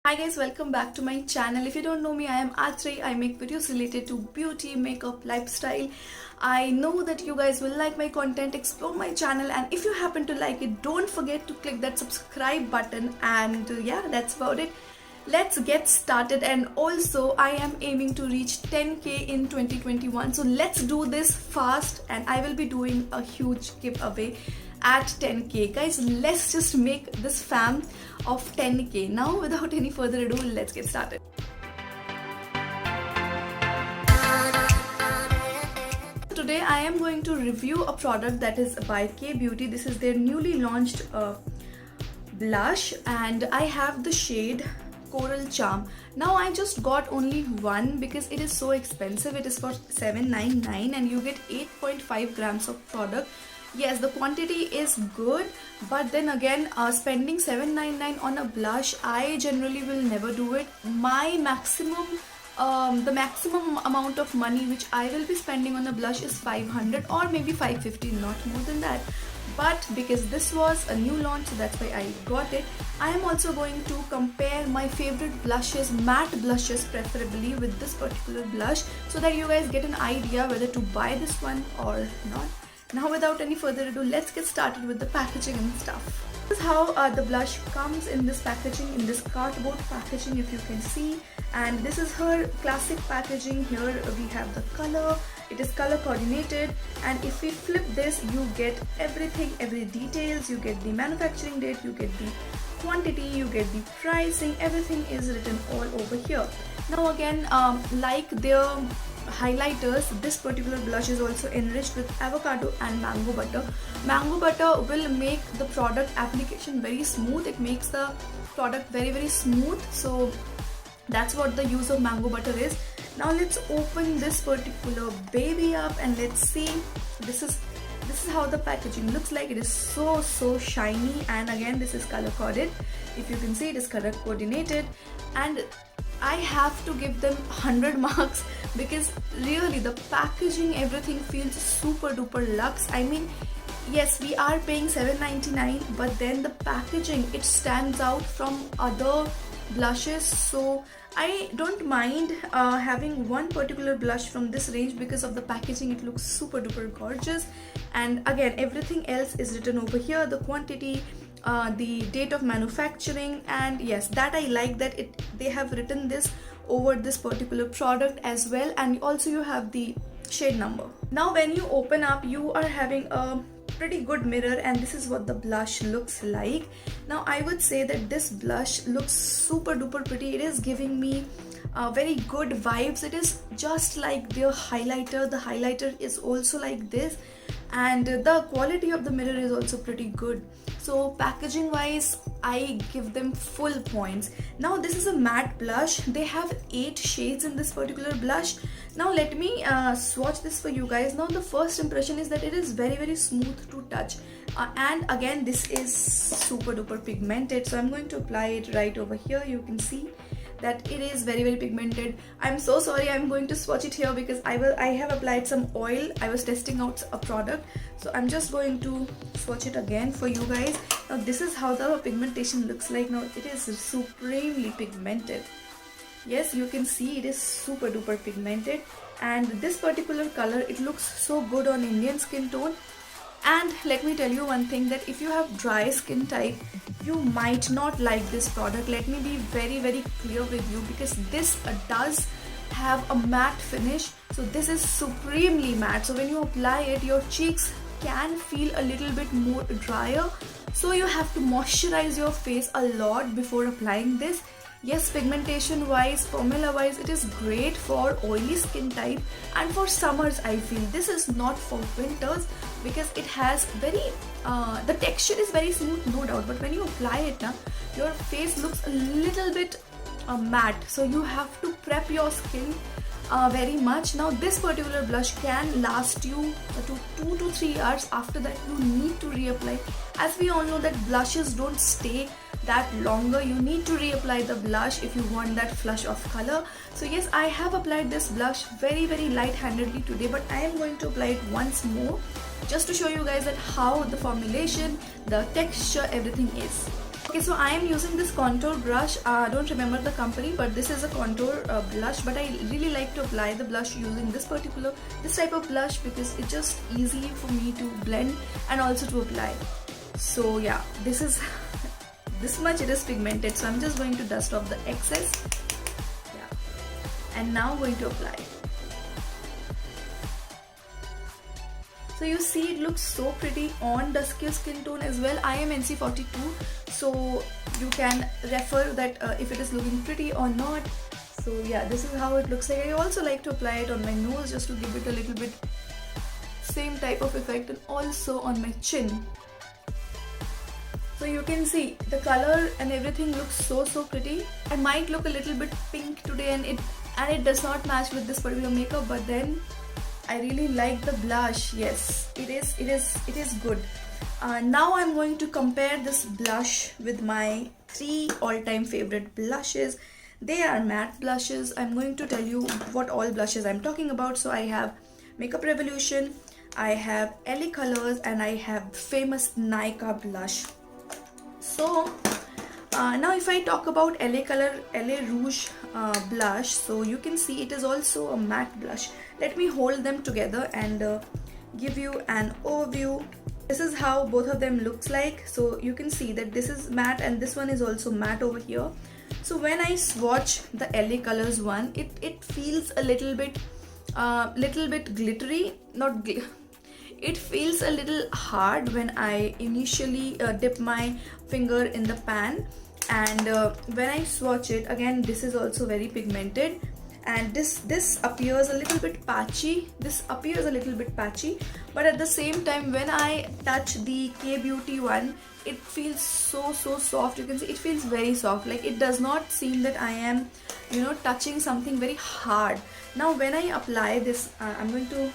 Hi guys, welcome back to my channel. If you don't know me, I am Achray. I make videos related to beauty, makeup, lifestyle. I know that you guys will like my content, explore my channel, and if you happen to like it, don't forget to click that subscribe button. And yeah, that's about it. Let's get started. And also I am aiming to reach 10k in 2021, so let's do this fast, and I will be doing a huge giveaway at 10k. Guys, let's just make this fam of 10k. Now without any further ado, let's get started. Today I am going to review a product that is by Kay Beauty. This is their newly launched blush, and I have the shade Coral Charm. Now I just got only one because it is so expensive. It is for $7.99 and you get 8.5 grams of product. Yes, the quantity is good, but then again, spending $7.99 on a blush, I generally will never do it. My maximum the maximum amount of money which I will be spending on a blush is 500 or maybe 550, not more than that. But because this was a new launch, so that's why I got it. I am also going to compare my favorite blushes, matte blushes preferably, with this particular blush, so that you guys get an idea whether to buy this one or not. Now without any further ado, let's get started with the packaging and stuff. This is how the blush comes in this packaging, in this cardboard packaging, if you can see. And this is her classic packaging. Here we have the color. It is color coordinated, and if we flip this, you get everything, every details. You get the manufacturing date, you get the quantity, you get the pricing. Everything is written all over here. Now again, like their highlighters, this particular blush is also enriched with avocado and mango butter. Mango butter will make the product application very smooth. It makes the product very smooth, so that's what the use of mango butter is. Now let's open this particular baby up and let's see. This is how the packaging looks like. It is so shiny, and again, this is color coded. If you can see, it is color coordinated, and I have to give them 100 marks because really the packaging, everything feels super duper luxe. I mean, yes, we are paying $7.99, but then the packaging, it stands out from other blushes. So I don't mind having one particular blush from this range because of the packaging. It looks super duper gorgeous, and again, everything else is written over here, the quantity, the date of manufacturing, and yes, that I like that they have written this over this particular product as well. And also you have the shade number. Now when you open up, you are having a pretty good mirror, and this is what the blush looks like. Now I would say that this blush looks super duper pretty. It is giving me very good vibes. It is just like their highlighter. The highlighter is also like this, and the quality of the mirror is also pretty good. So packaging wise, I give them full points. Now this is a matte blush. They have 8 shades in this particular blush. Now let me swatch this for you guys. Now the first impression is that it is very smooth to touch, and again, this is super duper pigmented. So I'm going to apply it right over here. You can see that it is very pigmented. I'm so sorry, I'm going to swatch it here because I have applied some oil. I was testing out a product, so I'm just going to swatch it again for you guys. Now this is how the pigmentation looks like. Now it is supremely pigmented. Yes, you can see it is super duper pigmented, and this particular color, it looks so good on Indian skin tone. And let me tell you one thing, that if you have dry skin type, you might not like this product. Let me be very clear with you, because this does have a matte finish. So this is supremely matte, so when you apply it, your cheeks can feel a little bit more drier, so you have to moisturize your face a lot before applying this. Yes, pigmentation wise, formula wise, it is great for oily skin type and for summers. I feel this is not for winters because it has the texture is very smooth, no doubt, but when you apply it now, your face looks a little bit matte, so you have to prep your skin very much. Now this particular blush can last you to 2 to 3 hours. After that, you need to reapply. As we all know that blushes don't stay that longer. You need to reapply the blush if you want that flush of color. So yes, I have applied this blush very light-handedly today, but I am going to apply it once more just to show you guys that how the formulation, the texture, everything is. Okay, so I am using this contour brush. I don't remember the company, but this is a contour blush. But I really like to apply the blush using this type of blush because it's just easy for me to blend and also to apply. So yeah, this is this much it is pigmented. So I'm just going to dust off the excess. Yeah, and now I'm going to apply. So you see it looks so pretty on duskier skin tone as well. I am NC42, so you can refer that if it is looking pretty or not. So yeah, this is how it looks like. I also like to apply it on my nose just to give it a little bit same type of effect, and also on my chin. So you can see the color and everything looks so pretty. I might look a little bit pink today, and it does not match with this particular makeup, but then I really like the blush. Yes, it is good. Now I'm going to compare this blush with my 3 all-time favorite blushes. They are matte blushes. I'm going to tell you what all blushes I'm talking about. So I have Makeup Revolution, I have LA Colors, and I have famous Nykaa blush. So now if I talk about LA Rouge blush, so you can see it is also a matte blush. Let me hold them together and give you an overview. This is how both of them looks like. So you can see that this is matte and this one is also matte over here. So when I swatch the LA Colors one, it feels a little bit glittery, it feels a little hard when I initially dip my finger in the pan, and when I swatch it again, this is also very pigmented, and this appears a little bit patchy. But at the same time, when I touch the K Beauty one, it feels so soft. You can see it feels very soft. Like it does not seem that I am, touching something very hard. Now when I apply this, I'm going to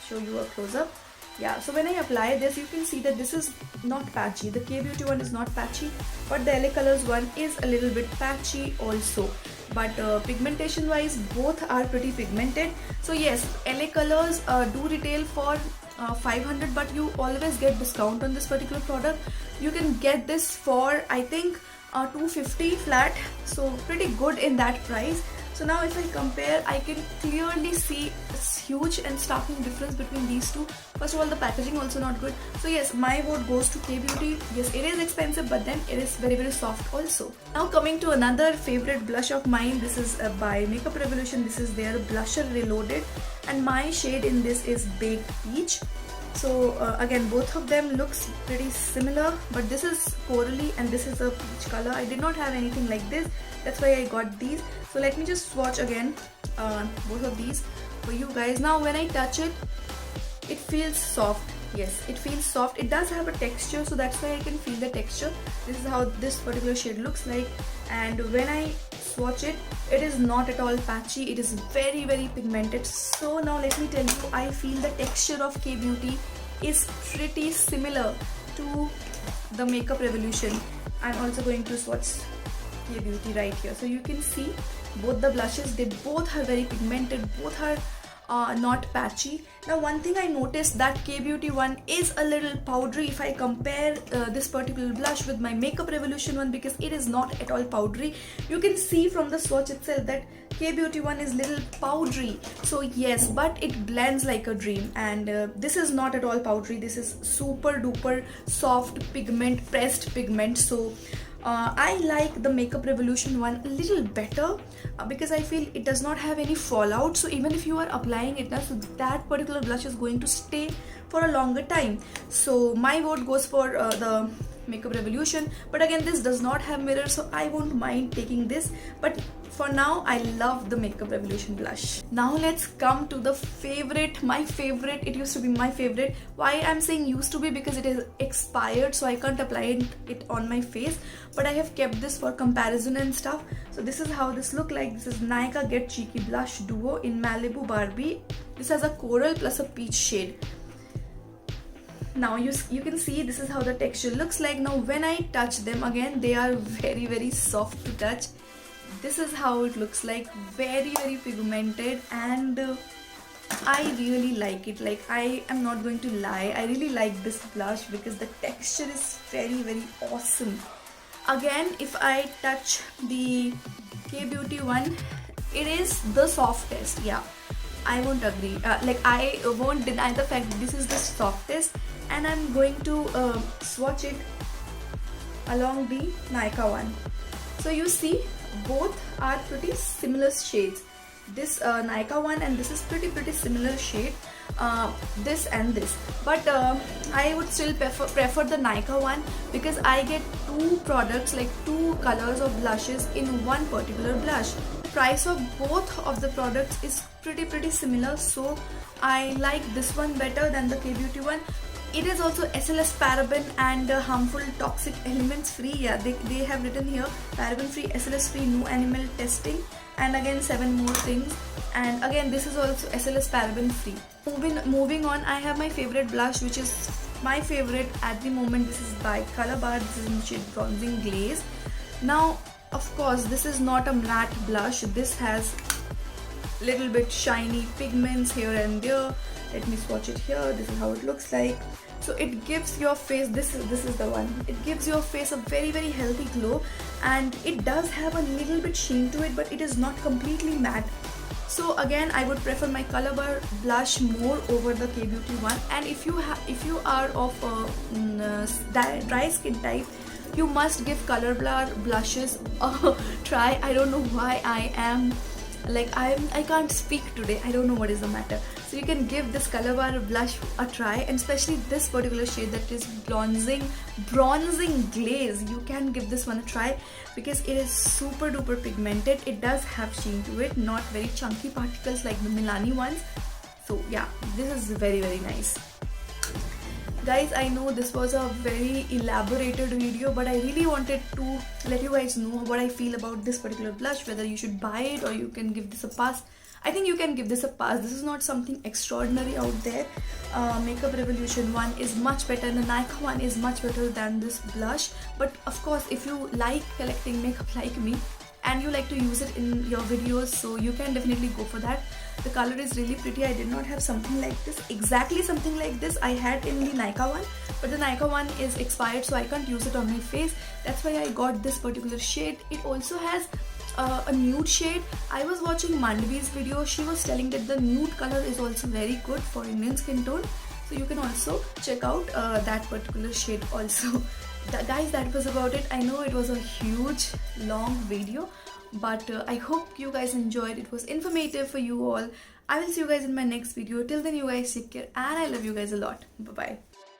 show you a close-up. Yeah, so when I apply this, you can see that this is not patchy. The K Beauty one is not patchy, but the LA Colors one is a little bit patchy also. But pigmentation wise, both are pretty pigmented. So yes, LA Colors do retail for 500, but you always get discount on this particular product. You can get this for I think 250 flat, so pretty good in that price. So now if I compare, I can clearly see a huge and starking difference between these two. First of all, the packaging also not good. So yes, my vote goes to K Beauty. Yes, it is expensive, but then it is very soft also. Now coming to another favorite blush of mine. This is by Makeup Revolution. This is their Blusher Reloaded, and my shade in this is Baked Peach. So again, both of them looks pretty similar, but this is corally and this is a peach color. I did not have anything like this, that's why I got these. So let me just swatch again both of these for you guys. Now when I touch it, it feels soft. Yes, it feels soft. It does have a texture, so that's why I can feel the texture. This is how this particular shade looks like, and when I swatch it, it is not at all patchy. It is very pigmented. So now let me tell you, I feel the texture of K Beauty is pretty similar to the Makeup Revolution. I'm also going to swatch K Beauty right here, so you can see both the blushes, they both are very pigmented, both are not patchy. Now one thing I noticed, that K Beauty one is a little powdery if I compare this particular blush with my Makeup Revolution one, because it is not at all powdery. You can see from the swatch itself that K Beauty one is little powdery. So yes, but it blends like a dream, and this is not at all powdery. This is super duper soft pigment, pressed pigment. So I like the Makeup Revolution one a little better because I feel it does not have any fallout. So even if you are applying it now, so that particular blush is going to stay for a longer time. So my vote goes for the Makeup Revolution, but again, this does not have mirror, so I won't mind taking this, but for now I love the Makeup Revolution blush. Now let's come to the favorite, my favorite. It used to be my favorite. Why I'm saying used to be, because it is expired, so I can't apply it on my face, but I have kept this for comparison and stuff. So this is how this look like. This is Nykaa Get Cheeky Blush Duo in Malibu Barbie. This has a coral plus a peach shade. Now you can see this is how the texture looks like. Now when I touch them, again, they are very soft to touch. This is how it looks like, very pigmented, and I really like it. Like, I am not going to lie, I really like this blush because the texture is very awesome. Again, if I touch the K Beauty one, it is the softest. Yeah, I won't agree. Like, I won't deny the fact that this is the softest, and I'm going to swatch it along the Nykaa one. So you see, both are pretty similar shades. This Nykaa one and this is pretty similar shade. This and this, but I would still prefer the Nykaa one because I get two products, like two colors of blushes in one particular blush. The price of both of the products is pretty similar, so I like this one better than the K Beauty one. It is also SLS paraben and harmful toxic elements free. Yeah, they have written here paraben free, SLS free, no animal testing, and again 7 more things. And again, this is also SLS paraben free. Moving on, I have my favorite blush, which is my favorite at the moment. This is by Colorbar. This is in shade Bronzing Glaze. Now, of course, this is not a matte blush. This has little bit shiny pigments here and there. Let me swatch it here. This is how it looks like. So it gives your face, this is the one, it gives your face a very healthy glow, and it does have a little bit sheen to it, but it is not completely matte. So again, I would prefer my Colorbar blush more over the K Beauty one. And if you are of dry skin type, you must give Colorbar blushes a try. I don't know why I am like I can't speak today. I don't know what is the matter. So you can give this Colorbar blush a try, and especially this particular shade, that is Bronzing Glaze. You can give this one a try because it is super duper pigmented. It does have sheen to it, not very chunky particles like the Milani ones. So yeah, this is very nice. Guys, I know this was a very elaborated video, but I really wanted to let you guys know what I feel about this particular blush, whether you should buy it or you can give this a pass. I think you can give this a pass. This is not something extraordinary out there. Makeup Revolution one is much better and the Nykaa one is much better than this blush. But of course, if you like collecting makeup like me and you like to use it in your videos, so you can definitely go for that. The color is really pretty. I did not have something like this, exactly something like this I had in the Nykaa one, but the Nykaa one is expired, so I can't use it on my face. That's why I got this particular shade. It also has a nude shade. I was watching Mandvi's video. She was telling that the nude color is also very good for Indian skin tone, so you can also check out that particular shade also. Guys, that was about it. I know it was a huge long video, but I hope you guys enjoyed. It was informative for you all. I will see you guys in my next video. Till then, you guys take care and I love you guys a lot. Bye bye.